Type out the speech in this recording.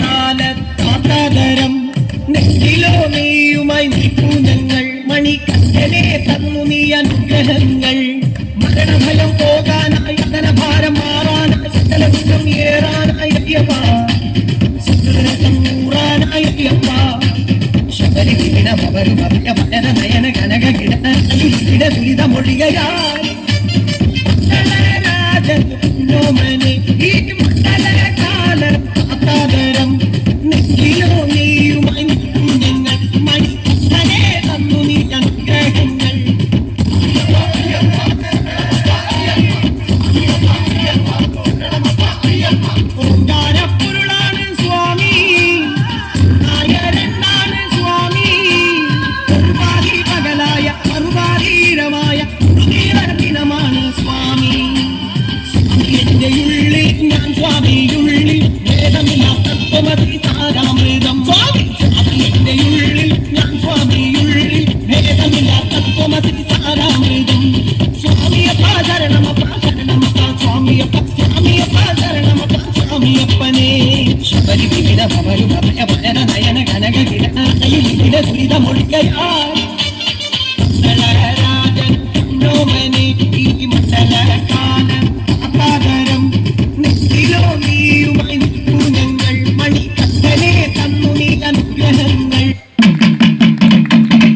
കാലത്താതരം നെറ്റിലോ നീയുമായി നിൽക്കൂ ഞങ്ങൾ മണിക്കനെ തന്നു നീ അനുഗ്രഹങ്ങൾ മരണഭയം പോകാനായി ധനഭാരം മാറാനായി സകല സുഖം ഏറാനായി ൂറാനായിപ്പ ശബരി കിട പവരു ഭവ്യ ഭജന നയന കനക കിട ദുരിത മൊഴികയായി രാജോമനെ ഈ മണ്ഡല കാലത്താതരം നെറ്റിലോ നീയുമായി നിൽക്കും ഞങ്ങൾ മണിക്കനെ തന്നു നീ അനുഗ്രഹങ്ങൾ ശബരി വിവിധ ഭവരു ഭയ ഭജന നയന കനക കിട ദുരിത മൊഴികയാ